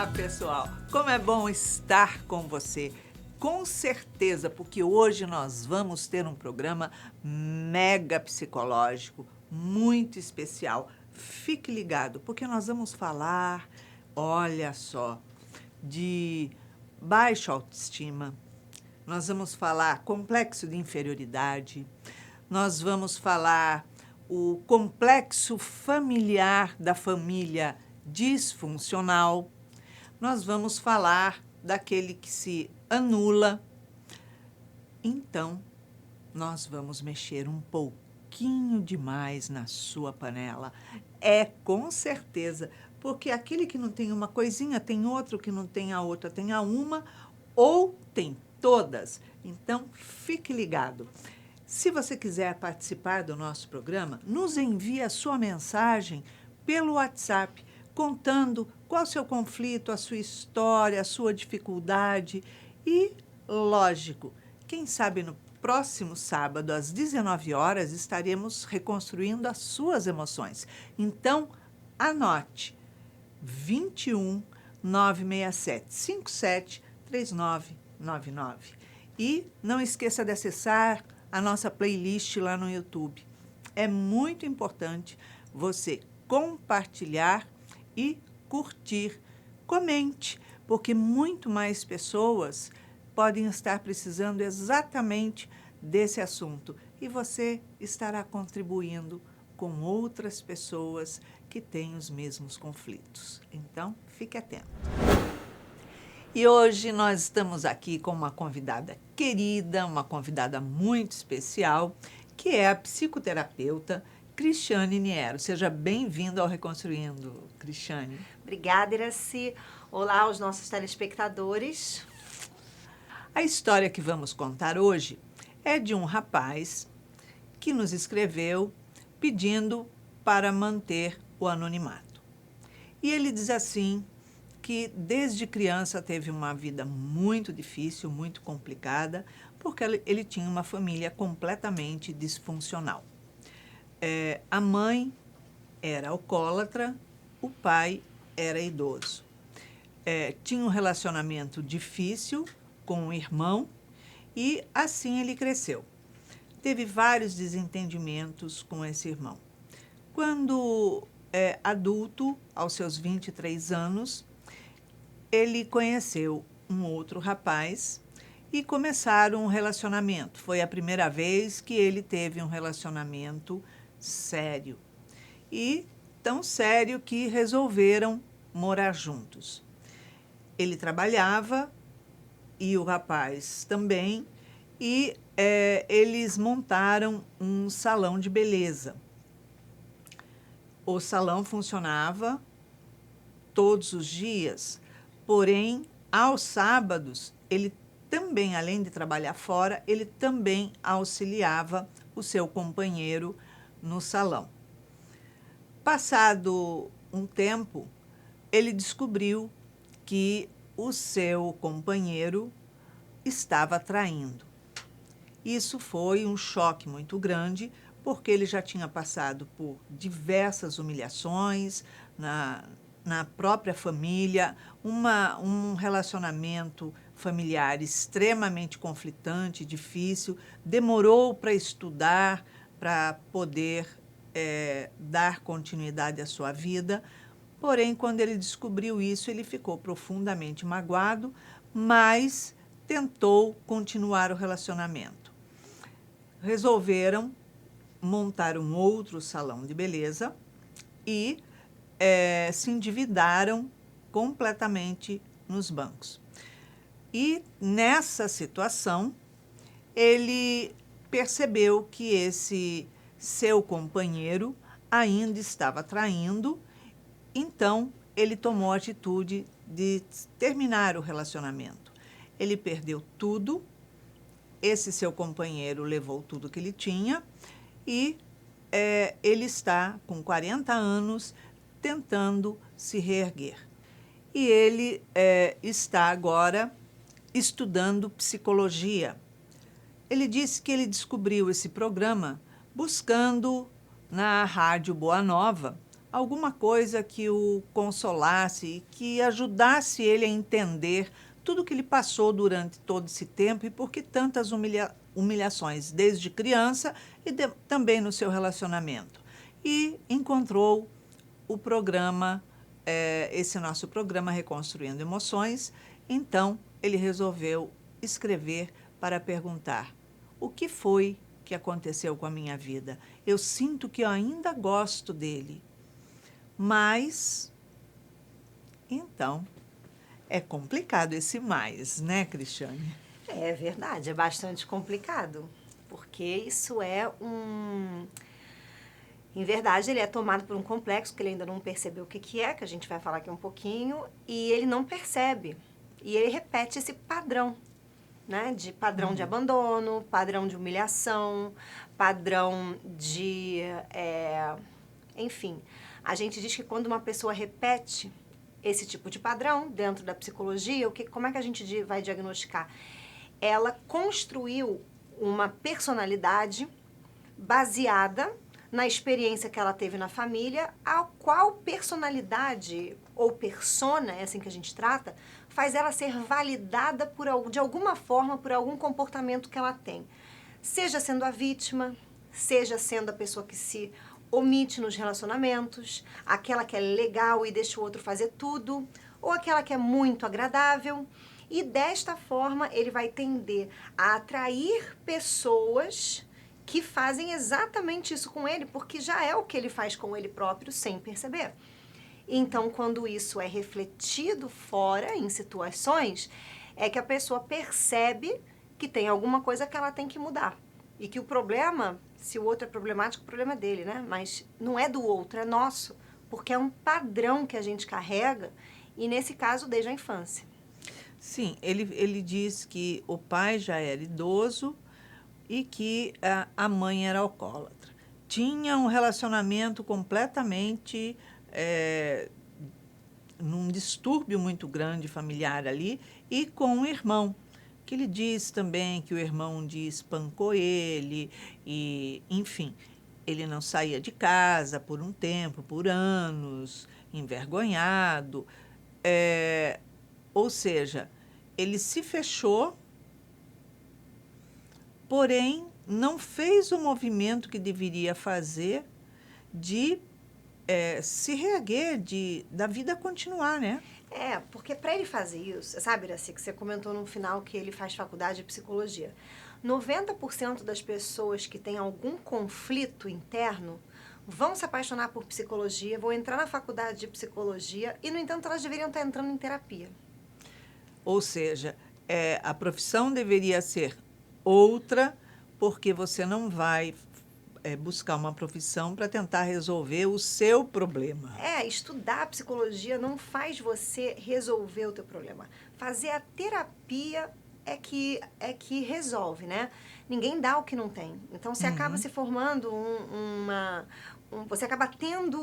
Olá, pessoal! Como é bom estar com você. Com certeza, porque hoje nós vamos ter um programa mega psicológico, muito especial. Fique ligado, porque nós vamos falar, olha só, de baixa autoestima. Nós vamos falar complexo de inferioridade. Nós vamos falar o complexo familiar da família disfuncional. Nós vamos falar daquele que se anula. Então, nós vamos mexer um pouquinho demais na sua panela. É com certeza, porque aquele que não tem uma coisinha tem outro, que não tem a outra tem a uma, ou tem todas. Então, fique ligado. Se você quiser participar do nosso programa, nos envie a sua mensagem pelo WhatsApp, contando qual o seu conflito, a sua história, a sua dificuldade. E, lógico, quem sabe no próximo sábado, às 19 horas, estaremos reconstruindo as suas emoções. Então, anote 21 967 57 3999. E não esqueça de acessar a nossa playlist lá no YouTube. É muito importante você compartilhar e curtir. Comente, porque muito mais pessoas podem estar precisando exatamente desse assunto e você estará contribuindo com outras pessoas que têm os mesmos conflitos. Então, fique atento. E hoje nós estamos aqui com uma convidada querida, uma convidada muito especial, que é a psicoterapeuta Cristiane Niero. Seja bem-vinda ao Reconstruindo, Cristiane. Obrigada, Iraci. Olá aos nossos telespectadores. A história que vamos contar hoje é de um rapaz que nos escreveu pedindo para manter o anonimato. E ele diz assim que desde criança teve uma vida muito difícil, muito complicada, porque ele tinha uma família completamente disfuncional. A mãe era alcoólatra, o pai era idoso. Tinha um relacionamento difícil com o irmão e assim ele cresceu. Teve vários desentendimentos com esse irmão. Quando adulto, aos seus 23 anos, ele conheceu um outro rapaz e começaram um relacionamento. Foi a primeira vez que ele teve um relacionamento sério. E tão sério que resolveram morar juntos. Ele trabalhava e o rapaz também, e eles montaram um salão de beleza. O salão funcionava todos os dias, porém, aos sábados, ele também, além de trabalhar fora, ele também auxiliava o seu companheiro no salão. Passado um tempo, ele descobriu que o seu companheiro estava traindo. Isso foi um choque muito grande, porque ele já tinha passado por diversas humilhações na própria família, um relacionamento familiar extremamente conflitante, difícil, demorou para estudar, para poder dar continuidade à sua vida. Porém, quando ele descobriu isso, ele ficou profundamente magoado, mas tentou continuar o relacionamento. Resolveram montar um outro salão de beleza e se endividaram completamente nos bancos. E nessa situação, ele percebeu que esse seu companheiro ainda estava traindo, então ele tomou a atitude de terminar o relacionamento. Ele perdeu tudo, esse seu companheiro levou tudo que ele tinha e ele está com 40 anos tentando se reerguer. E ele está agora estudando psicologia. Ele disse que ele descobriu esse programa buscando na Rádio Boa Nova alguma coisa que o consolasse e que ajudasse ele a entender tudo que ele passou durante todo esse tempo e por que tantas humilhações, desde criança e também no seu relacionamento. E encontrou o programa, esse nosso programa Reconstruindo Emoções. Então, ele resolveu escrever para perguntar: o que foi que aconteceu com a minha vida? Eu sinto que eu ainda gosto dele, mas então é complicado esse mais, né, Cristiane? É verdade, é bastante complicado, porque isso é Em verdade, ele é tomado por um complexo que ele ainda não percebeu o que é, que a gente vai falar aqui um pouquinho, e ele não percebe. E ele repete esse padrão, né? De padrão de abandono, padrão de humilhação, padrão de... enfim, a gente diz que quando uma pessoa repete esse tipo de padrão dentro da psicologia, como é que a gente vai diagnosticar? Ela construiu uma personalidade baseada na experiência que ela teve na família, a qual personalidade ou persona, é assim que a gente trata, faz ela ser validada de alguma forma por algum comportamento que ela tem. Seja sendo a vítima, seja sendo a pessoa que se omite nos relacionamentos, aquela que é legal e deixa o outro fazer tudo, ou aquela que é muito agradável. E desta forma ele vai tender a atrair pessoas que fazem exatamente isso com ele, porque já é o que ele faz com ele próprio sem perceber. Então, quando isso é refletido fora, em situações, é que a pessoa percebe que tem alguma coisa que ela tem que mudar. E que o problema, se o outro é problemático, o problema é dele, né? Mas não é do outro, é nosso. Porque é um padrão que a gente carrega, e nesse caso, desde a infância. Sim, ele diz que o pai já era idoso e que a mãe era alcoólatra. Tinha um relacionamento completamente num distúrbio muito grande familiar ali, e com o irmão, que ele diz também que o irmão um dia espancou ele, e, enfim, ele não saía de casa por um tempo, por anos, envergonhado. Ou seja, ele se fechou, porém não fez o movimento que deveria fazer de se reerguer, da vida continuar, né? Porque para ele fazer isso, sabe, Iraci, que você comentou no final que ele faz faculdade de psicologia. 90% das pessoas que têm algum conflito interno vão se apaixonar por psicologia, vão entrar na faculdade de psicologia e, no entanto, elas deveriam estar entrando em terapia. Ou seja, a profissão deveria ser outra, porque você não vai buscar uma profissão para tentar resolver o seu problema. Estudar psicologia não faz você resolver o teu problema. Fazer a terapia é que resolve, né? Ninguém dá o que não tem. Então, você acaba se formando você acaba tendo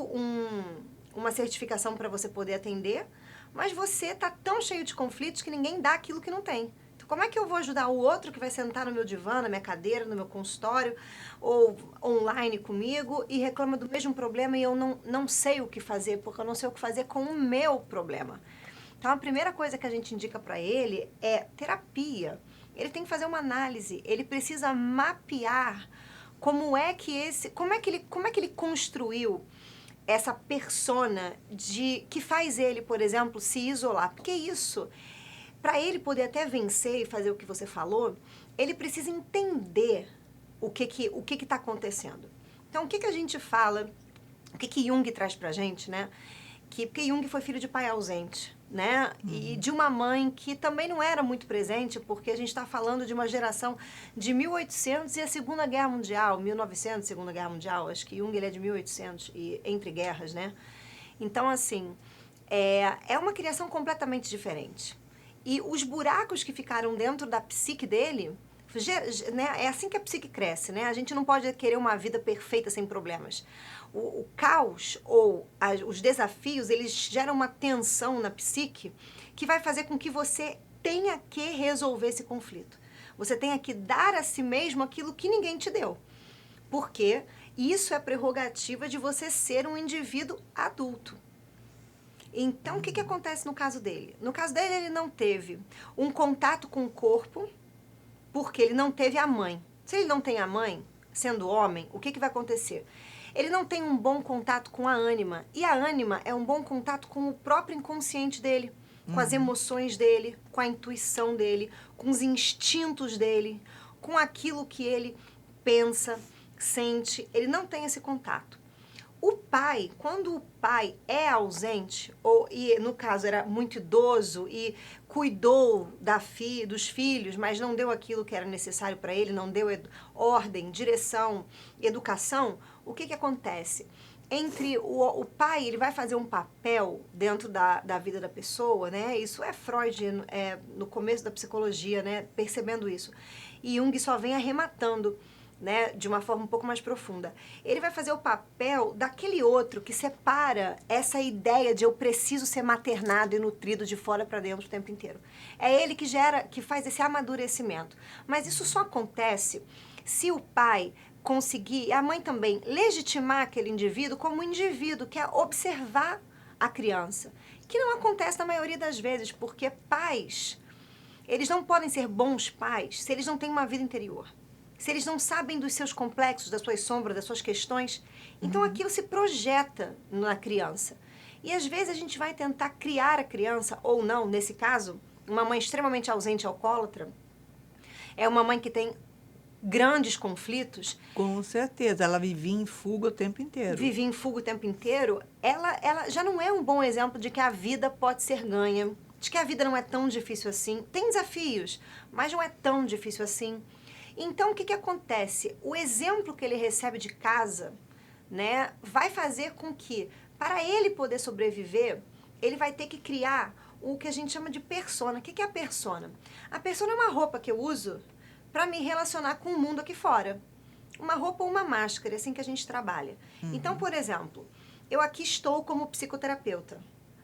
uma certificação para você poder atender, mas você está tão cheio de conflitos que ninguém dá aquilo que não tem. Então, como é que eu vou ajudar o outro que vai sentar no meu divã, na minha cadeira, no meu consultório, ou online comigo, e reclama do mesmo problema e eu não sei o que fazer, porque eu não sei o que fazer com o meu problema? Então, a primeira coisa que a gente indica para ele é terapia. Ele tem que fazer uma análise, ele precisa mapear como é que ele construiu essa persona que faz ele, por exemplo, se isolar. Porque isso, para ele poder até vencer e fazer o que você falou, ele precisa entender o que está acontecendo. Então, o que a gente fala, o que Jung traz pra gente, né? Porque Jung foi filho de pai ausente, né? E de uma mãe que também não era muito presente, porque a gente está falando de uma geração de 1800 e a Segunda Guerra Mundial, 1900, Segunda Guerra Mundial, acho que Jung ele é de 1800, e entre guerras, né? Então, assim, é uma criação completamente diferente. E os buracos que ficaram dentro da psique dele, né? É assim que a psique cresce, né? A gente não pode querer uma vida perfeita sem problemas. O caos ou os desafios, eles geram uma tensão na psique que vai fazer com que você tenha que resolver esse conflito. Você tenha que dar a si mesmo aquilo que ninguém te deu. Por quê? Isso é prerrogativa de você ser um indivíduo adulto. Então, o que acontece no caso dele? No caso dele, ele não teve um contato com o corpo, porque ele não teve a mãe. Se ele não tem a mãe, sendo homem, o que vai acontecer? Ele não tem um bom contato com a ânima. E a ânima é um bom contato com o próprio inconsciente dele, com as emoções dele, com a intuição dele, com os instintos dele, com aquilo que ele pensa, sente. Ele não tem esse contato. O pai, quando o pai é ausente, e no caso era muito idoso e cuidou dos filhos, mas não deu aquilo que era necessário para ele, não deu ordem, direção, educação, o que acontece? Entre o pai, ele vai fazer um papel dentro da vida da pessoa, né? Isso é Freud, no começo da psicologia, né? Percebendo isso. E Jung só vem arrematando, né, de uma forma um pouco mais profunda. Ele vai fazer o papel daquele outro que separa essa ideia de eu preciso ser maternado e nutrido de fora para dentro o tempo inteiro. É ele que faz esse amadurecimento. Mas isso só acontece se o pai conseguir, e a mãe também, legitimar aquele indivíduo como um indivíduo que é observar a criança. Que não acontece na maioria das vezes, porque pais, eles não podem ser bons pais se eles não têm uma vida interior. Se eles não sabem dos seus complexos, das suas sombras, das suas questões, então aquilo se projeta na criança. E às vezes a gente vai tentar criar a criança, ou não, nesse caso, uma mãe extremamente ausente, alcoólatra, é uma mãe que tem grandes conflitos. Com certeza, ela vivia em fuga o tempo inteiro. Vivia em fuga o tempo inteiro, ela já não é um bom exemplo de que a vida pode ser ganha, de que a vida não é tão difícil assim. Tem desafios, mas não é tão difícil assim. Então, o que acontece? O exemplo que ele recebe de casa, né, vai fazer com que, para ele poder sobreviver, ele vai ter que criar o que a gente chama de persona. O que é a persona? A persona é uma roupa que eu uso para me relacionar com o mundo aqui fora. Uma roupa ou uma máscara, é assim que a gente trabalha. Então, por exemplo, eu aqui estou como psicoterapeuta,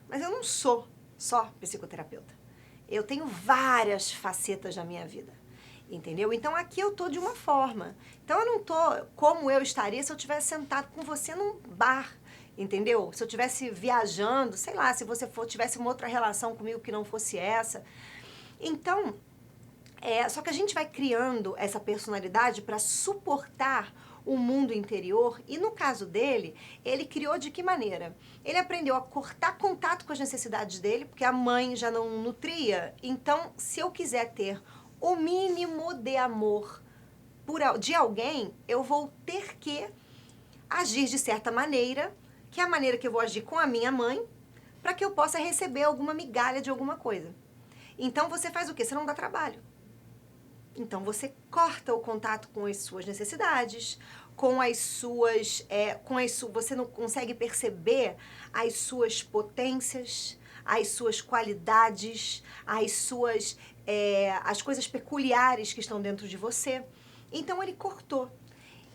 mas eu não sou só psicoterapeuta. Eu tenho várias facetas na minha vida. Entendeu? Então, aqui eu tô de uma forma. Então, eu não tô como eu estaria se eu tivesse sentado com você num bar, entendeu? Se eu tivesse viajando, sei lá, se você tivesse uma outra relação comigo que não fosse essa. Então, só que a gente vai criando essa personalidade para suportar o mundo interior. E no caso dele, ele criou de que maneira? Ele aprendeu a cortar contato com as necessidades dele, porque a mãe já não nutria. Então, se eu quiser ter o mínimo de amor de alguém, eu vou ter que agir de certa maneira, que é a maneira que eu vou agir com a minha mãe, para que eu possa receber alguma migalha de alguma coisa. Então, você faz o quê? Você não dá trabalho. Então, você corta o contato com as suas necessidades, você não consegue perceber as suas potências, as suas qualidades, as coisas peculiares que estão dentro de você. Então, ele cortou.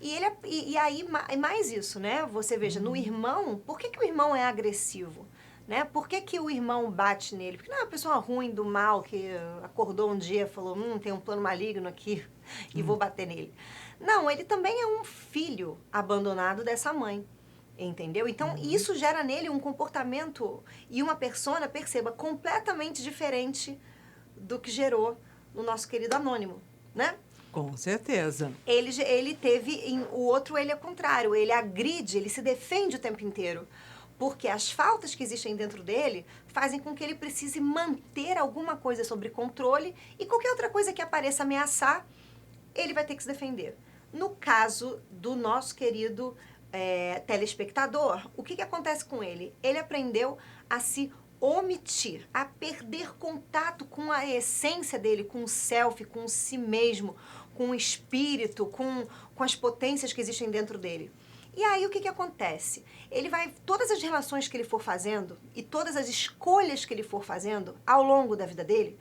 E aí, mais isso, né? Você veja, no irmão, por que o irmão é agressivo? Né? Por que o irmão bate nele? Porque não é uma pessoa ruim, do mal, que acordou um dia e falou, tem um plano maligno aqui e vou bater nele. Não, ele também é um filho abandonado dessa mãe. Entendeu? Então, isso gera nele um comportamento e uma persona, perceba, completamente diferente do que gerou no nosso querido anônimo, né? Com certeza. O outro, ele é o contrário, ele agride, ele se defende o tempo inteiro. Porque as faltas que existem dentro dele fazem com que ele precise manter alguma coisa sob controle e qualquer outra coisa que apareça ameaçar, ele vai ter que se defender. No caso do nosso querido telespectador, o que acontece com ele? Ele aprendeu a se omitir, a perder contato com a essência dele, com o self, com si mesmo, com o espírito, com as potências que existem dentro dele. E aí o que acontece? Todas as relações que ele for fazendo e todas as escolhas que ele for fazendo ao longo da vida dele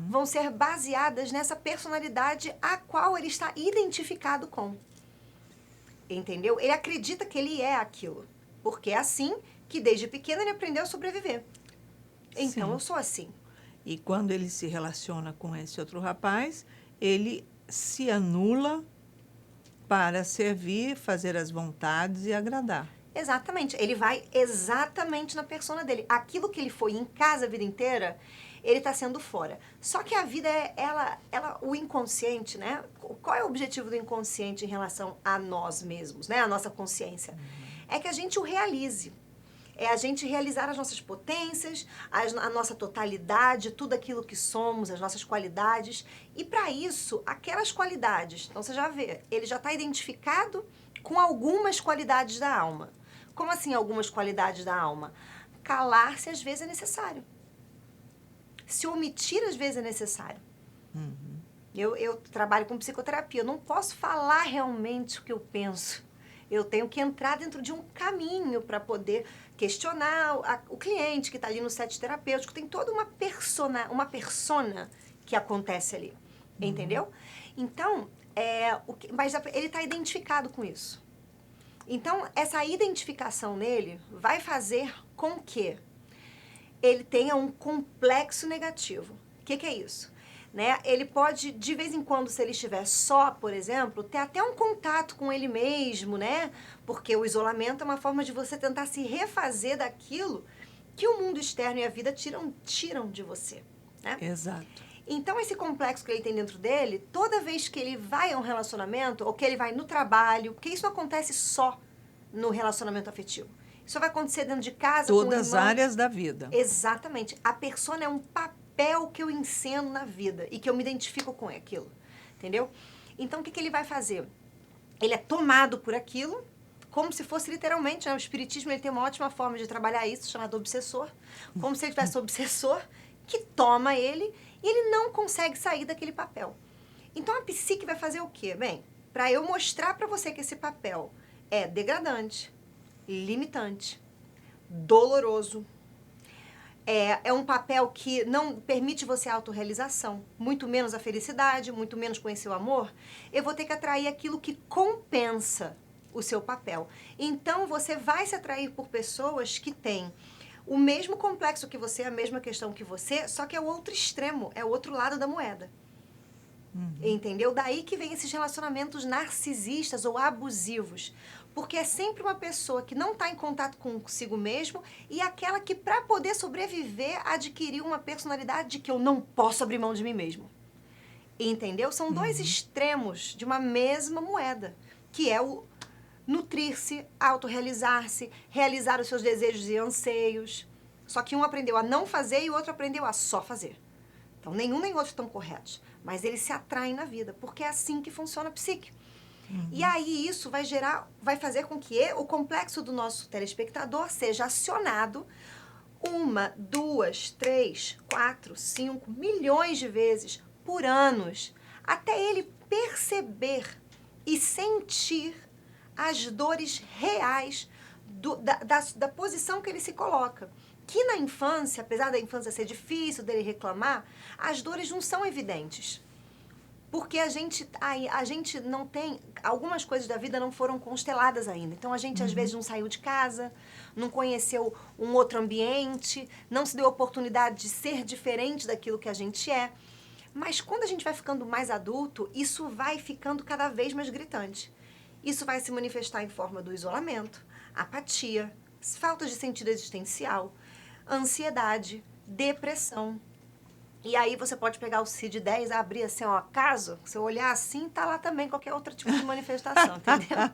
vão ser baseadas nessa personalidade a qual ele está identificado com. Entendeu? Ele acredita que ele é aquilo. Porque é assim que desde pequeno ele aprendeu a sobreviver. Então, Sim. eu sou assim. E quando ele se relaciona com esse outro rapaz, ele se anula para servir, fazer as vontades e agradar. Exatamente. Ele vai exatamente na persona dele. Aquilo que ele foi em casa a vida inteira, ele está sendo fora. Só que a vida o inconsciente, né? Qual é o objetivo do inconsciente em relação a nós mesmos, né? A nossa consciência. É que a gente o realize. É a gente realizar as nossas potências, a nossa totalidade, tudo aquilo que somos, as nossas qualidades. E para isso, aquelas qualidades, então você já vê, ele já está identificado com algumas qualidades da alma. Como assim algumas qualidades da alma? Calar-se às vezes é necessário. Se omitir às vezes é necessário. Eu trabalho com psicoterapia, eu não posso falar realmente o que eu penso. Eu tenho que entrar dentro de um caminho para poder questionar o cliente que está ali no set terapêutico. Tem toda uma persona que acontece ali, entendeu? Então, mas ele está identificado com isso. Então, essa identificação nele vai fazer com que ele tenha um complexo negativo. O que é isso? Né? Ele pode, de vez em quando, se ele estiver só, por exemplo, ter até um contato com ele mesmo, né? Porque o isolamento é uma forma de você tentar se refazer daquilo que o mundo externo e a vida tiram de você, né? Exato. Então, esse complexo que ele tem dentro dele, toda vez que ele vai a um relacionamento, ou que ele vai no trabalho, porque isso não acontece só no relacionamento afetivo. Isso vai acontecer dentro de casa, todas com as áreas da vida. Exatamente. A persona é um papel que eu ensino na vida e que eu me identifico com aquilo, entendeu? Então, o que ele vai fazer? Ele é tomado por aquilo, como se fosse literalmente, né? O espiritismo ele tem uma ótima forma de trabalhar isso, chamado obsessor, como se ele tivesse obsessor que toma ele e ele não consegue sair daquele papel. Então, a psique vai fazer o quê? Bem, para eu mostrar para você que esse papel é degradante, limitante, doloroso, é um papel que não permite você a autorrealização, muito menos a felicidade, muito menos conhecer o amor, eu vou ter que atrair aquilo que compensa o seu papel. Então, você vai se atrair por pessoas que têm o mesmo complexo que você, a mesma questão que você, só que é o outro extremo, é o outro lado da moeda. Entendeu? Daí que vem esses relacionamentos narcisistas ou abusivos. Porque é sempre uma pessoa que não está em contato consigo mesmo e aquela que, para poder sobreviver, adquiriu uma personalidade de que eu não posso abrir mão de mim mesmo. Entendeu? São dois extremos de uma mesma moeda, que é o nutrir-se, autorrealizar-se, realizar os seus desejos e anseios. Só que um aprendeu a não fazer e o outro aprendeu a só fazer. Então, nenhum nem outro estão corretos. Mas eles se atraem na vida, porque é assim que funciona a psique. E aí isso vai fazer com que o complexo do nosso telespectador seja acionado 1, 2, 3, 4, 5 milhões de vezes por anos, até ele perceber e sentir as dores reais da posição que ele se coloca. Que na infância, apesar da infância ser difícil, dele reclamar, as dores não são evidentes. Porque a gente não tem... Algumas coisas da vida não foram consteladas ainda. Então, a gente, às vezes, não saiu de casa, não conheceu um outro ambiente, não se deu a oportunidade de ser diferente daquilo que a gente é. Mas, quando a gente vai ficando mais adulto, isso vai ficando cada vez mais gritante. Isso vai se manifestar em forma do isolamento, apatia, falta de sentido existencial, ansiedade, depressão. E aí você pode pegar o CID-10, abrir assim, ó, caso, se eu olhar assim, tá lá também qualquer outro tipo de manifestação, entendeu?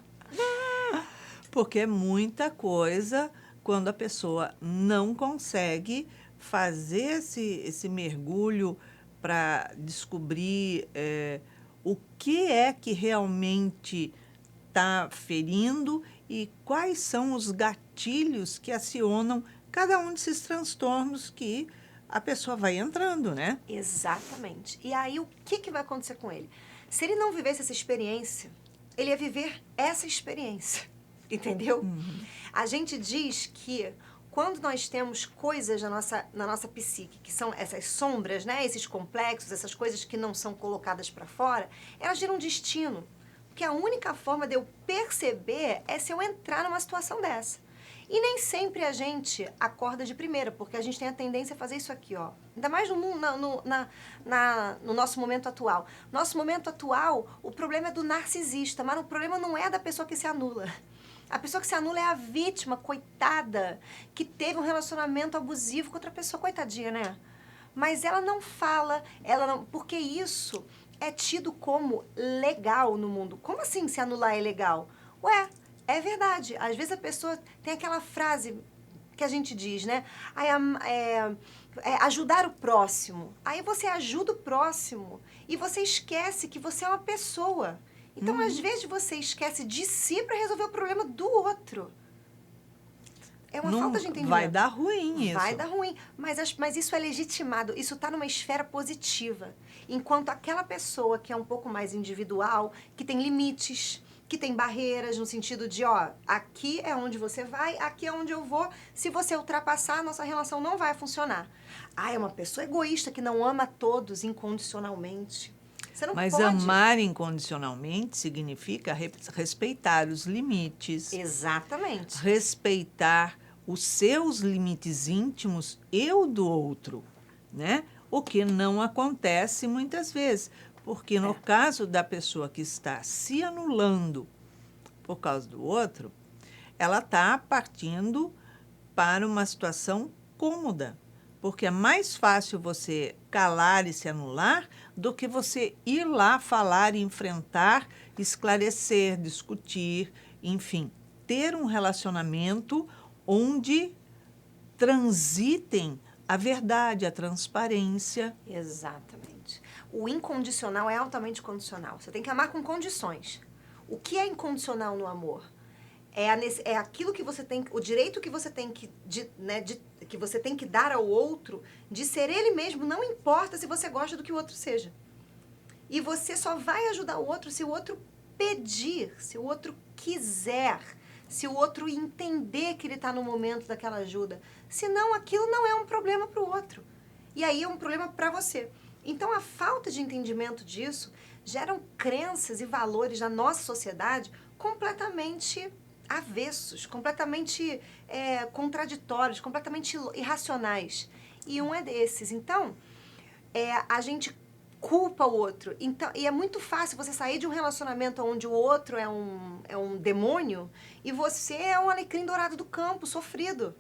Porque é muita coisa quando a pessoa não consegue fazer esse mergulho para descobrir o que é que realmente está ferindo e quais são os gatilhos que acionam cada um desses transtornos que a pessoa vai entrando, né? Exatamente. E aí, o que vai acontecer com ele? Se ele não vivesse essa experiência, ele ia viver essa experiência, entendeu? A gente diz que quando nós temos coisas na nossa psique, que são essas sombras, né? Esses complexos, essas coisas que não são colocadas para fora, elas geram um destino. Porque a única forma de eu perceber é se eu entrar numa situação dessa. E nem sempre a gente acorda de primeira, porque a gente tem a tendência a fazer isso aqui, ó. Ainda mais no nosso momento atual. Nosso momento atual, o problema é do narcisista, mas o problema não é da pessoa que se anula. A pessoa que se anula é a vítima, coitada, que teve um relacionamento abusivo com outra pessoa, coitadinha, né? Mas ela não fala, porque isso é tido como legal no mundo. Como assim se anular é legal? Ué, é verdade. Às vezes a pessoa tem aquela frase que a gente diz, né? Ajudar o próximo. Aí você ajuda o próximo e você esquece que você é uma pessoa. Então, às vezes, você esquece de si para resolver o problema do outro. É uma falta de entendimento. Vai dar ruim isso. Vai dar ruim. Mas isso é legitimado. Isso está numa esfera positiva. Enquanto aquela pessoa que é um pouco mais individual, que tem limites, que tem barreiras no sentido de, ó, aqui é onde você vai, aqui é onde eu vou. Se você ultrapassar, a nossa relação não vai funcionar. É uma pessoa egoísta que não ama todos incondicionalmente. Você não Mas pode. amar incondicionalmente significa respeitar os limites. Exatamente. Respeitar os seus limites íntimos e o do outro, né? O que não acontece muitas vezes. Porque no caso da pessoa que está se anulando por causa do outro, ela está partindo para uma situação cômoda. Porque é mais fácil você calar e se anular do que você ir lá falar, enfrentar, esclarecer, discutir, enfim, ter um relacionamento onde transitem a verdade, a transparência. Exatamente. O incondicional é altamente condicional. Você tem que amar com condições. O que é incondicional no amor? É aquilo que você tem, o direito que você tem que você tem que dar ao outro de ser ele mesmo, não importa se você gosta do que o outro seja. E você só vai ajudar o outro se o outro pedir, se o outro quiser, se o outro entender que ele está no momento daquela ajuda. Senão aquilo não é um problema para o outro. E aí é um problema para você. Então a falta de entendimento disso geram crenças e valores na nossa sociedade completamente avessos, completamente contraditórios, completamente irracionais. E um é desses. Então, a gente culpa o outro. Então, e é muito fácil você sair de um relacionamento onde o outro é um demônio e você é um alecrim dourado do campo, sofrido.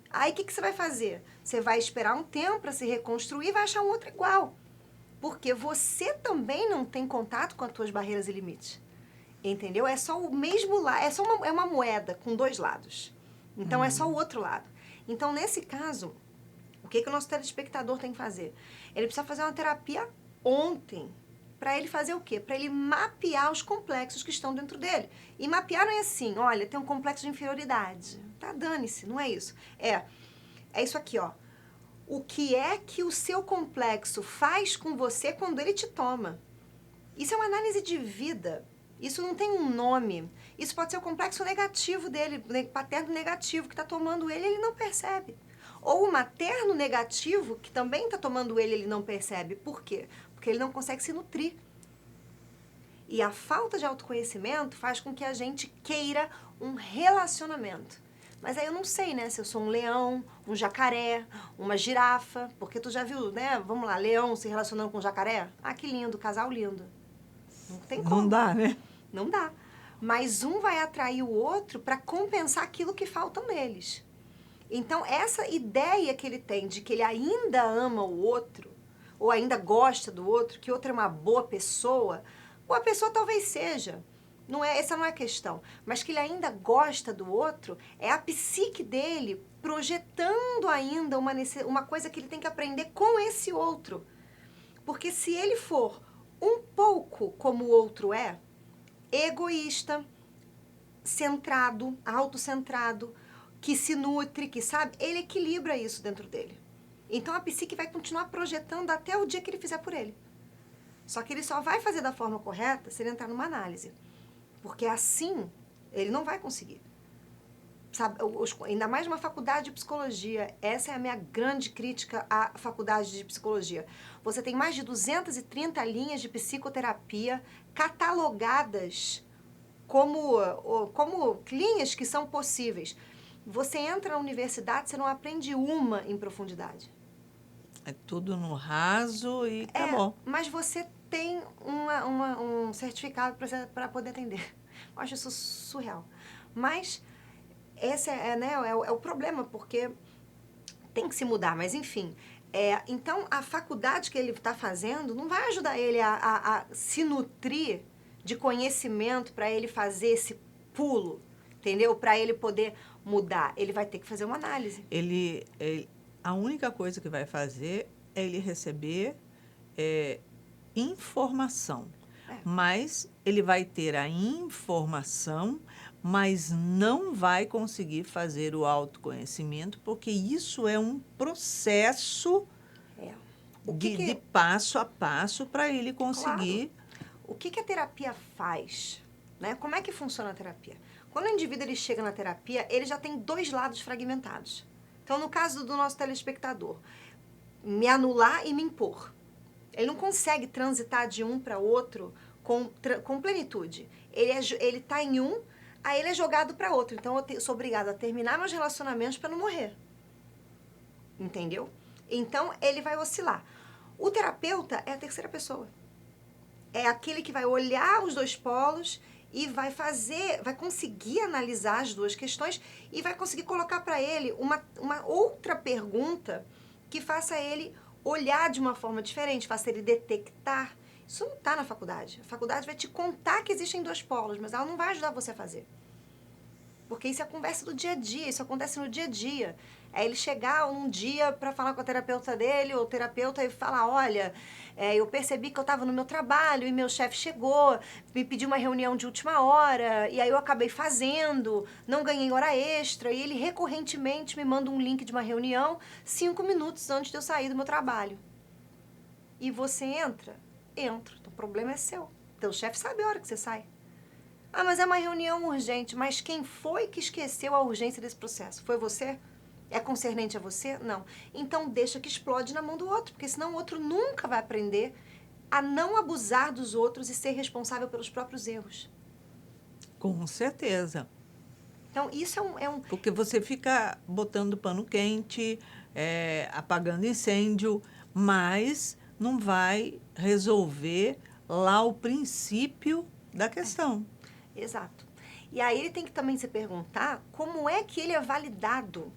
Aí o que você vai fazer? Você vai esperar um tempo para se reconstruir e vai achar um outro igual. Porque você também não tem contato com as tuas barreiras e limites. Entendeu? É só o mesmo lado, é uma moeda com dois lados. Então, é só o outro lado. Então, nesse caso, o que o nosso telespectador tem que fazer? Ele precisa fazer uma terapia ontem. Para ele fazer o quê? Para ele mapear os complexos que estão dentro dele. E mapear não é assim, olha, tem um complexo de inferioridade. Tá, dane-se, não é isso. É isso aqui, ó. O que é que o seu complexo faz com você quando ele te toma? Isso é uma análise de vida. Isso não tem um nome. Isso pode ser o complexo negativo dele, paterno negativo, que está tomando ele e ele não percebe. Ou o materno negativo, que também está tomando ele e ele não percebe. Por quê? Porque ele não consegue se nutrir. E a falta de autoconhecimento faz com que a gente queira um relacionamento. Mas aí eu não sei, né? Se eu sou um leão, um jacaré, uma girafa. Porque tu já viu, né? Vamos lá, leão se relacionando com jacaré? Ah, que lindo, casal lindo. Não tem como. Não dá, né? Não dá. Mas um vai atrair o outro para compensar aquilo que falta neles. Então, essa ideia que ele tem de que ele ainda ama o outro, ou ainda gosta do outro, que o outro é uma boa pessoa talvez seja. Essa não é a questão. Mas que ele ainda gosta do outro, é a psique dele projetando ainda uma coisa que ele tem que aprender com esse outro. Porque se ele for um pouco como o outro é, egoísta, centrado, autocentrado, que se nutre, que sabe, ele equilibra isso dentro dele. Então a psique vai continuar projetando até o dia que ele fizer por ele. Só que ele só vai fazer da forma correta se ele entrar numa análise. Porque assim, ele não vai conseguir. Sabe, ainda mais uma faculdade de psicologia. Essa é a minha grande crítica à faculdade de psicologia. Você tem mais de 230 linhas de psicoterapia catalogadas como linhas que são possíveis. Você entra na universidade, você não aprende uma em profundidade. É tudo no raso e acabou. Mas você tem um certificado para poder atender. Eu acho isso surreal. Mas esse né, é o problema, porque tem que se mudar, mas enfim. Então, a faculdade que ele está fazendo não vai ajudar ele a se nutrir de conhecimento para ele fazer esse pulo, entendeu? Para ele poder mudar. Ele vai ter que fazer uma análise. A única coisa que vai fazer é ele receber informação. Mas ele vai ter a informação, mas não vai conseguir fazer o autoconhecimento, porque isso é um processo de passo a passo para ele conseguir. Claro. O que a terapia faz? Né? Como é que funciona a terapia? Quando o indivíduo ele chega na terapia, ele já tem 2 lados fragmentados. Então, no caso do nosso telespectador, me anular e me impor. Ele não consegue transitar de um para outro com plenitude. Ele está em um, aí ele é jogado para outro. Então, eu sou obrigada a terminar meus relacionamentos para não morrer. Entendeu? Então, ele vai oscilar. O terapeuta é a terceira pessoa. É aquele que vai olhar os 2 polos e vai conseguir analisar as 2 questões e vai conseguir colocar para ele uma outra pergunta que faça ele olhar de uma forma diferente, faça ele detectar. Isso não está na faculdade. A faculdade vai te contar que existem 2 polos, mas ela não vai ajudar você a fazer. Porque isso é a conversa do dia a dia, isso acontece no dia a dia. É ele chegar um dia para falar com a terapeuta dele, ou o terapeuta, e falar, olha, eu percebi que eu estava no meu trabalho e meu chefe chegou, me pediu uma reunião de última hora, e aí eu acabei fazendo, não ganhei hora extra, e ele recorrentemente me manda um link de uma reunião 5 minutos antes de eu sair do meu trabalho. E você entra? Entra. Então, o problema é seu. Teu chefe sabe a hora que você sai. Ah, mas é uma reunião urgente. Mas quem foi que esqueceu a urgência desse processo? Foi você? É concernente a você? Não. Então, deixa que explode na mão do outro, porque senão o outro nunca vai aprender a não abusar dos outros e ser responsável pelos próprios erros. Com certeza. Então, isso é um... Porque você fica botando pano quente, apagando incêndio, mas não vai resolver lá o princípio da questão. Exato. E aí ele tem que também se perguntar como é que ele é validado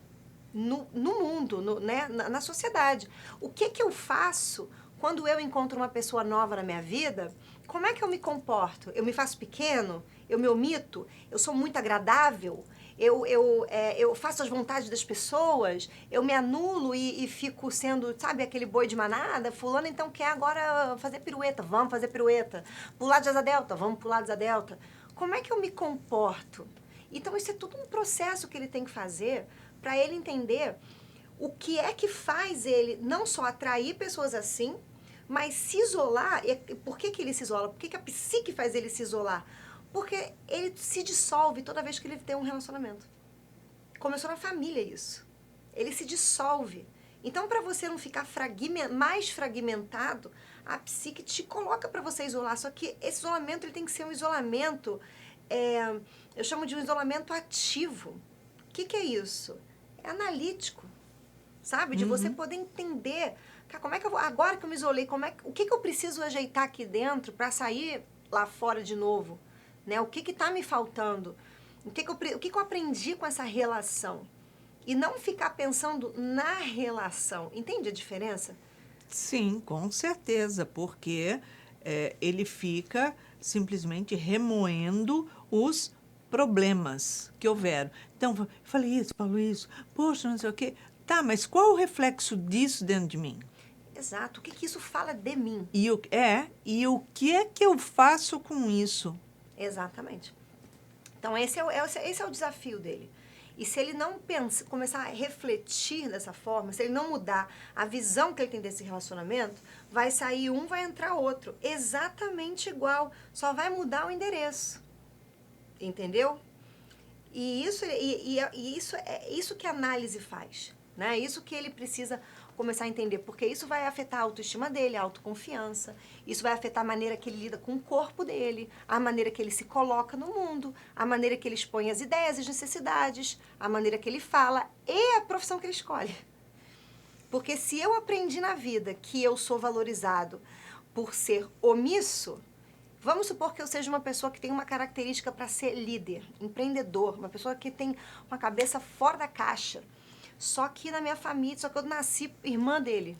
no mundo, né? na sociedade. O que eu faço quando eu encontro uma pessoa nova na minha vida? Como é que eu me comporto? Eu me faço pequeno? Eu me omito? Eu sou muito agradável? Eu faço as vontades das pessoas? Eu me anulo e fico sendo, sabe, aquele boi de manada? Fulano então quer agora fazer pirueta, vamos fazer pirueta. Pular de asa delta, vamos pular de asa delta. Como é que eu me comporto? Então, isso é tudo um processo que ele tem que fazer para ele entender o que é que faz ele não só atrair pessoas assim, mas se isolar. E por que ele se isola? Por que a psique faz ele se isolar? Porque ele se dissolve toda vez que ele tem um relacionamento. Começou na família isso. Ele se dissolve. Então, para você não ficar mais fragmentado, a psique te coloca para você isolar. Só que esse isolamento ele tem que ser um isolamento, eu chamo de um isolamento ativo. O que é isso? É analítico, sabe? De você poder entender, cara, como é que eu vou, agora que eu me isolei, o que eu preciso ajeitar aqui dentro para sair lá fora de novo? Né? O que está me faltando? O que eu aprendi com essa relação? E não ficar pensando na relação. Entende a diferença? Sim, com certeza, porque ele fica simplesmente remoendo os problemas que houveram. Então, falei isso, falo isso, poxa, não sei o quê. Tá, mas qual o reflexo disso dentro de mim? Exato. O que isso fala de mim? E o que é que eu faço com isso? Exatamente. Então, esse é o desafio dele. E se ele não começar a refletir dessa forma, se ele não mudar a visão que ele tem desse relacionamento, vai sair um, vai entrar outro. Exatamente igual. Só vai mudar o endereço. Entendeu? E isso é isso que a análise faz. Né? Isso que ele precisa começar a entender, porque isso vai afetar a autoestima dele, a autoconfiança, isso vai afetar a maneira que ele lida com o corpo dele, a maneira que ele se coloca no mundo, a maneira que ele expõe as ideias, as necessidades, a maneira que ele fala e a profissão que ele escolhe. Porque se eu aprendi na vida que eu sou valorizado por ser omisso, vamos supor que eu seja uma pessoa que tem uma característica para ser líder, empreendedor, uma pessoa que tem uma cabeça fora da caixa. Só que na minha família, só que eu nasci irmã dele.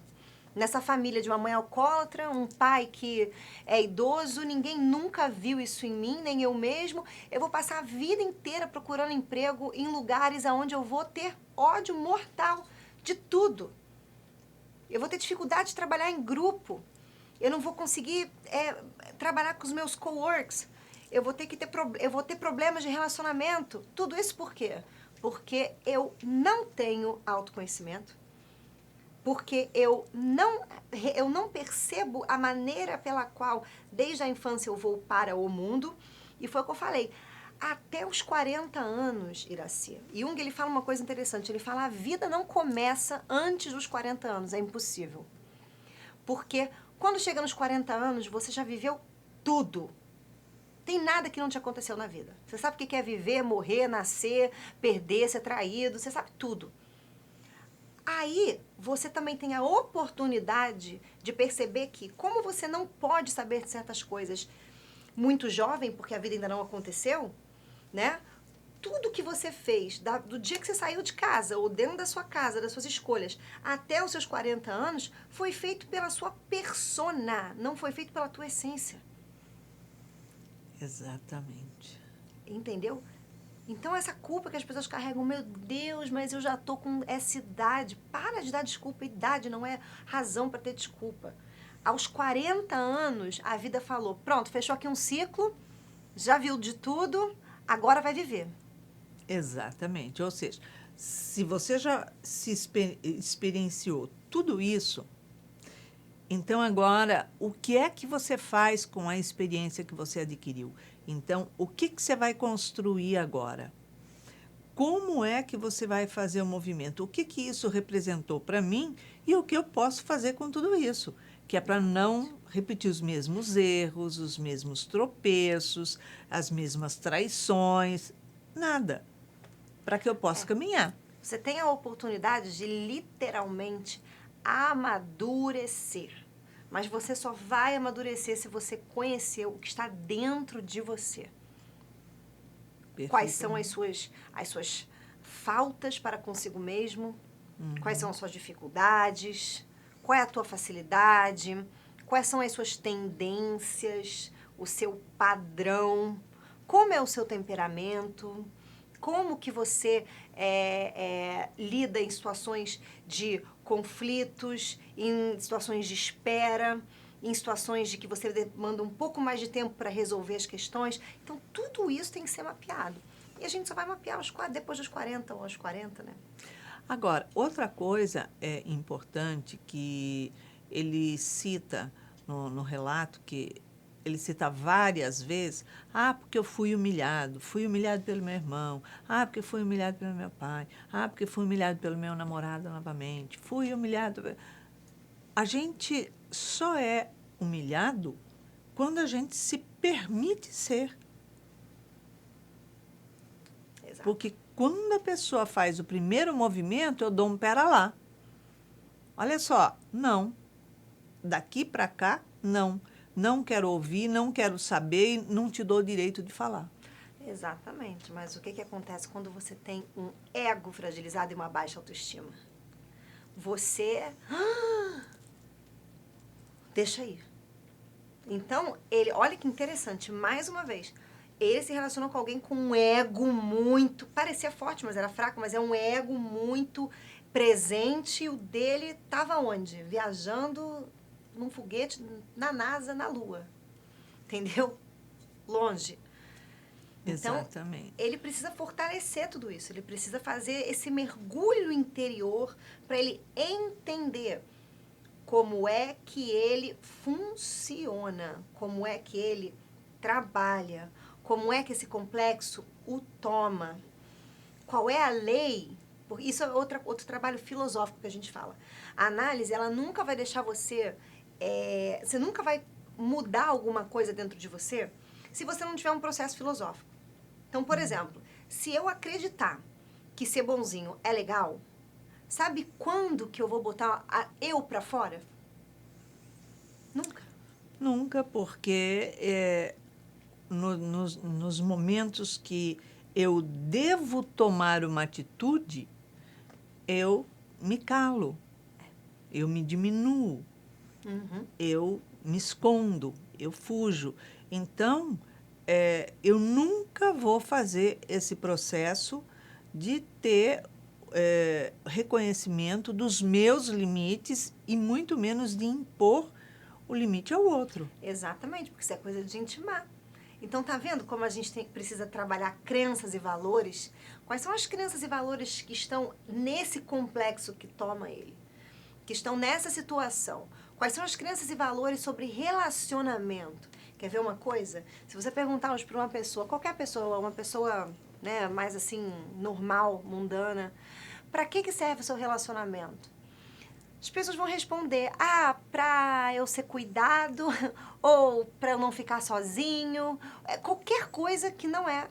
Nessa família de uma mãe alcoólatra, um pai que é idoso, ninguém nunca viu isso em mim, nem eu mesmo. Eu vou passar a vida inteira procurando emprego em lugares onde eu vou ter ódio mortal de tudo. Eu vou ter dificuldade de trabalhar em grupo. Eu não vou conseguir trabalhar com os meus coworkers. Eu vou ter problemas de relacionamento. Tudo isso por quê? Porque eu não tenho autoconhecimento. Porque eu não percebo a maneira pela qual, desde a infância, eu vou para o mundo. E foi o que eu falei. Até os 40 anos, Iraci. Jung, ele fala uma coisa interessante. Ele fala, a vida não começa antes dos 40 anos. É impossível. Porque quando chega nos 40 anos, você já viveu tudo. Tem nada que não te aconteceu na vida. Você sabe o que é viver, morrer, nascer, perder, ser traído. Você sabe tudo. Aí, você também tem a oportunidade de perceber que, como você não pode saber de certas coisas muito jovem, porque a vida ainda não aconteceu, né? Tudo que você fez, do dia que você saiu de casa, ou dentro da sua casa, das suas escolhas, até os seus 40 anos, foi feito pela sua persona, não foi feito pela tua essência. Exatamente. Entendeu? Então, essa culpa que as pessoas carregam, meu Deus, mas eu já tô com essa idade. Para de dar desculpa, idade não é razão para ter desculpa. Aos 40 anos, a vida falou, pronto, fechou aqui um ciclo, já viu de tudo, agora vai viver. Exatamente. Ou seja, se você já se experienciou tudo isso, então agora, o que é que você faz com a experiência que você adquiriu? Então, o que você vai construir agora? Como é que você vai fazer o movimento? O que isso representou para mim e o que eu posso fazer com tudo isso? Que é para não repetir os mesmos erros, os mesmos tropeços, as mesmas traições, nada. Para que eu possa caminhar. Você tem a oportunidade de literalmente amadurecer. Mas você só vai amadurecer se você conhecer o que está dentro de você. Quais são as suas faltas para consigo mesmo, quais são as suas dificuldades, qual é a tua facilidade, quais são as suas tendências, o seu padrão, como é o seu temperamento, como que você lida em situações de conflitos, em situações de espera, em situações de que você demanda um pouco mais de tempo para resolver as questões. Então, tudo isso tem que ser mapeado. E a gente só vai mapear depois dos 40 ou aos 40, né? Agora, outra coisa importante que ele cita no relato, que ele cita várias vezes, porque eu fui humilhado pelo meu irmão, porque fui humilhado pelo meu pai, porque fui humilhado pelo meu namorado novamente, fui humilhado... A gente só é humilhado quando a gente se permite ser. Exato. Porque quando a pessoa faz o primeiro movimento, eu dou um pera lá. Olha só, não. Daqui para cá, não. Não quero ouvir, não quero saber e não te dou o direito de falar. Exatamente. Mas o que acontece quando você tem um ego fragilizado e uma baixa autoestima? Você... deixa aí. Então, olha que interessante, mais uma vez, ele se relacionou com alguém com um ego muito, parecia forte, mas era fraco, mas é um ego muito presente. O dele estava onde? Viajando num foguete na NASA, na Lua. Entendeu? Longe. Então, Exatamente. ele precisa fortalecer tudo isso, ele precisa fazer esse mergulho interior para ele entender como é que ele funciona, como é que ele trabalha, como é que esse complexo o toma, qual é a lei Porque isso é outro trabalho filosófico que a gente fala. A análise, ela nunca vai deixar você... você nunca vai mudar alguma coisa dentro de você se você não tiver um processo filosófico. Então, por exemplo, se eu acreditar que ser bonzinho é legal, sabe quando que eu vou botar eu pra fora? Nunca. Nunca, porque nos momentos que eu devo tomar uma atitude, eu me calo, eu me diminuo, eu me escondo, eu fujo. Então, eu nunca vou fazer esse processo de ter reconhecimento dos meus limites e muito menos de impor o limite ao outro. Exatamente, porque isso é coisa de intimar. Então, tá vendo como a gente precisa trabalhar crenças e valores? Quais são as crenças e valores que estão nesse complexo que toma ele? Que estão nessa situação? Quais são as crenças e valores sobre relacionamento? Quer ver uma coisa? Se você perguntar hoje para uma pessoa, qualquer pessoa, uma pessoa, né, mais assim, normal, mundana, para que serve o seu relacionamento? As pessoas vão responder, pra eu ser cuidado, ou pra eu não ficar sozinho, qualquer coisa que não é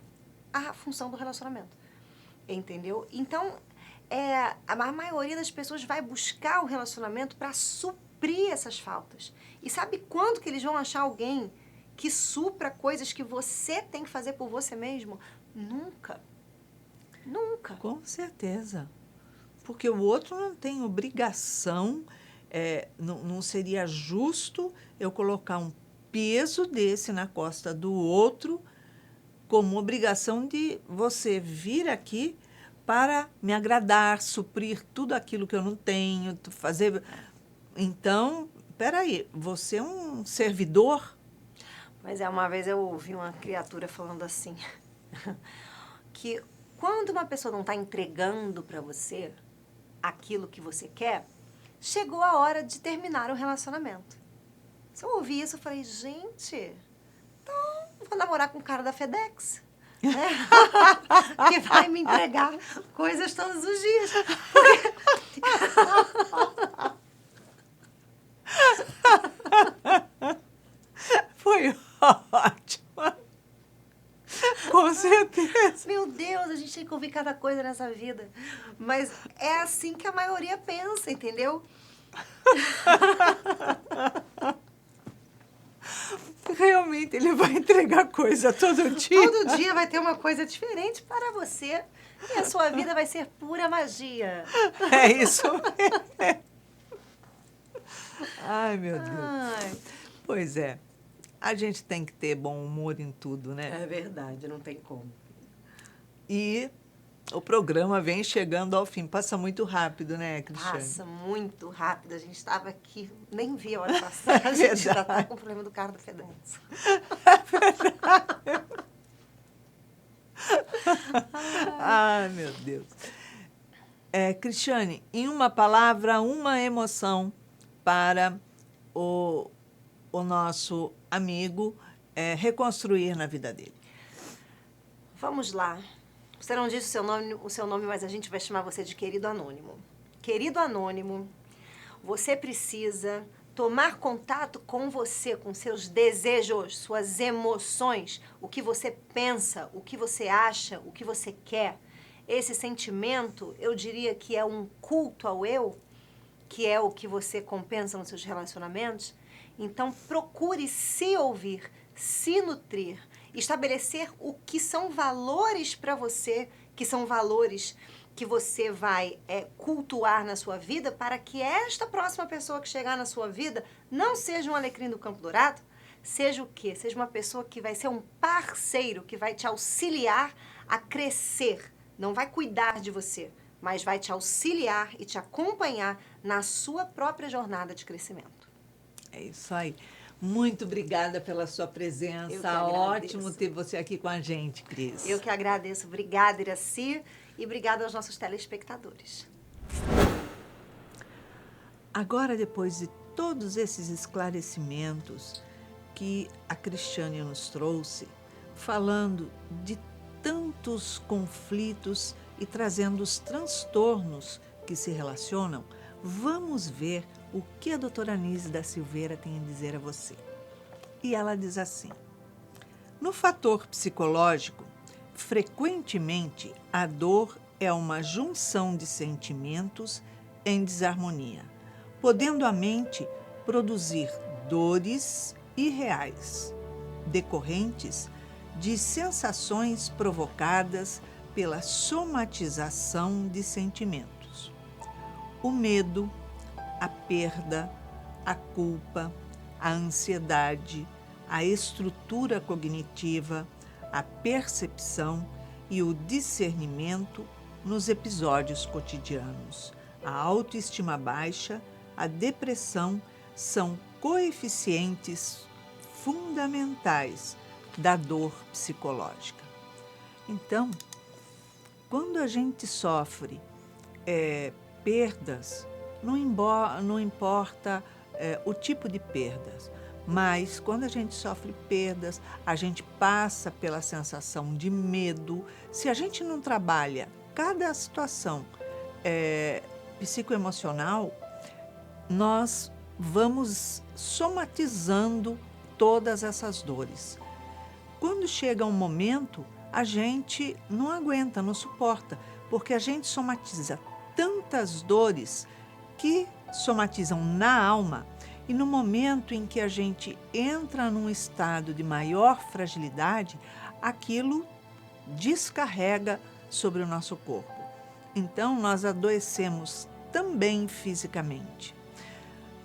a função do relacionamento, entendeu? Então, a maioria das pessoas vai buscar o relacionamento para suprir essas faltas. E sabe quando que eles vão achar alguém que supra coisas que você tem que fazer por você mesmo? Nunca. Nunca. Com certeza. Porque o outro não tem obrigação, não seria justo eu colocar um peso desse na costa do outro como obrigação de você vir aqui para me agradar, suprir tudo aquilo que eu não tenho, fazer... Então, peraí, você é um servidor? Mas uma vez eu ouvi uma criatura falando assim, que quando uma pessoa não está entregando para você aquilo que você quer, chegou a hora de terminar o relacionamento. Se eu ouvi isso, eu falei, gente, então vou namorar com o cara da FedEx, né? Que vai me entregar coisas todos os dias. Foi ótimo. Com certeza. Meu Deus, a gente tem que ouvir cada coisa nessa vida. Mas é assim que a maioria pensa, entendeu? Realmente, ele vai entregar coisa todo dia. Todo dia vai ter uma coisa diferente para você. E a sua vida vai ser pura magia. É isso mesmo. Ai, meu Deus. Ai, Pois é. A gente tem que ter bom humor em tudo, né? é verdade, não tem como. E o programa vem chegando ao fim. Passa muito rápido, né, Cristiane? Passa muito rápido. A gente estava aqui, nem vi a hora passar. A gente já está com o problema do carro da FedEx. Ai, meu Deus. Cristiane, em uma palavra, uma emoção para o nosso amigo reconstruir na vida dele. Vamos lá. Você não disse o seu nome, mas a gente vai chamar você de querido anônimo. Querido anônimo, você precisa tomar contato com você, com seus desejos, suas emoções, o que você pensa, o que você acha, o que você quer. Esse sentimento, eu diria que é um culto ao eu, que é o que você compensa nos seus relacionamentos. Então, procure se ouvir, se nutrir, estabelecer o que são valores para você, que são valores que você vai cultuar na sua vida para que esta próxima pessoa que chegar na sua vida não seja um alecrim do Campo Dourado, seja o quê? Seja uma pessoa que vai ser um parceiro, que vai te auxiliar a crescer, não vai cuidar de você, mas vai te auxiliar e te acompanhar na sua própria jornada de crescimento. É isso aí. Muito obrigada pela sua presença. Ótimo ter você aqui com a gente, Cris. Eu que agradeço. Obrigada, Iraci, e obrigada aos nossos telespectadores. Agora, depois de todos esses esclarecimentos que a Cristiane nos trouxe, falando de tantos conflitos e trazendo os transtornos que se relacionam, vamos ver o que a doutora Anise da Silveira tem a dizer a você. E ela diz assim: no fator psicológico, frequentemente a dor é uma junção de sentimentos em desarmonia, podendo a mente produzir dores irreais, decorrentes de sensações provocadas pela somatização de sentimentos. O medo, a perda, a culpa, a ansiedade, a estrutura cognitiva, a percepção e o discernimento nos episódios cotidianos. A autoestima baixa, a depressão são coeficientes fundamentais da dor psicológica. Então, quando a gente sofre perdas, não importa o tipo de perdas, mas quando a gente sofre perdas, a gente passa pela sensação de medo. Se a gente não trabalha cada situação psicoemocional, nós vamos somatizando todas essas dores. Quando chega um momento, a gente não aguenta, não suporta, porque a gente somatiza tantas dores que somatizam na alma, e no momento em que a gente entra num estado de maior fragilidade, aquilo descarrega sobre o nosso corpo. Então, nós adoecemos também fisicamente.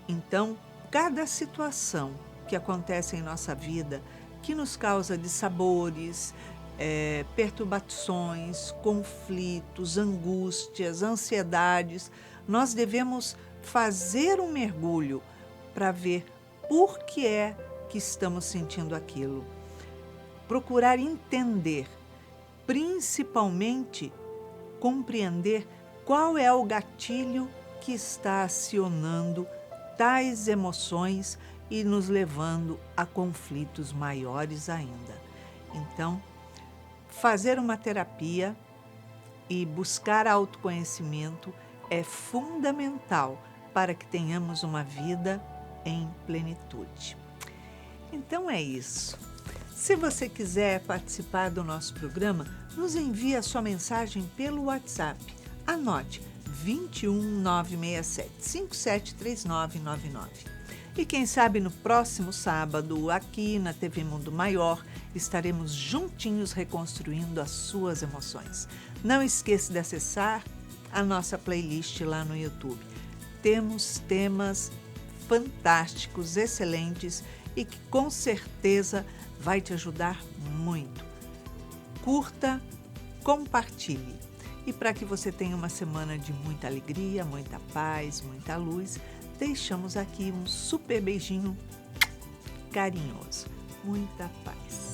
Então, cada situação que acontece em nossa vida, que nos causa dissabores, perturbações, conflitos, angústias, ansiedades, nós devemos fazer um mergulho para ver por que é que estamos sentindo aquilo. Procurar entender, principalmente compreender qual é o gatilho que está acionando tais emoções e nos levando a conflitos maiores ainda. Então, fazer uma terapia e buscar autoconhecimento é fundamental para que tenhamos uma vida em plenitude. Então é isso. Se você quiser participar do nosso programa, nos envie a sua mensagem pelo WhatsApp. Anote 21967 573999. E quem sabe no próximo sábado, aqui na TV Mundo Maior, estaremos juntinhos reconstruindo as suas emoções. Não esqueça de acessar a nossa playlist lá no YouTube. Temos temas fantásticos, excelentes e que com certeza vai te ajudar muito. Curta, compartilhe. E para que você tenha uma semana de muita alegria, muita paz, muita luz, deixamos aqui um super beijinho carinhoso. Muita paz.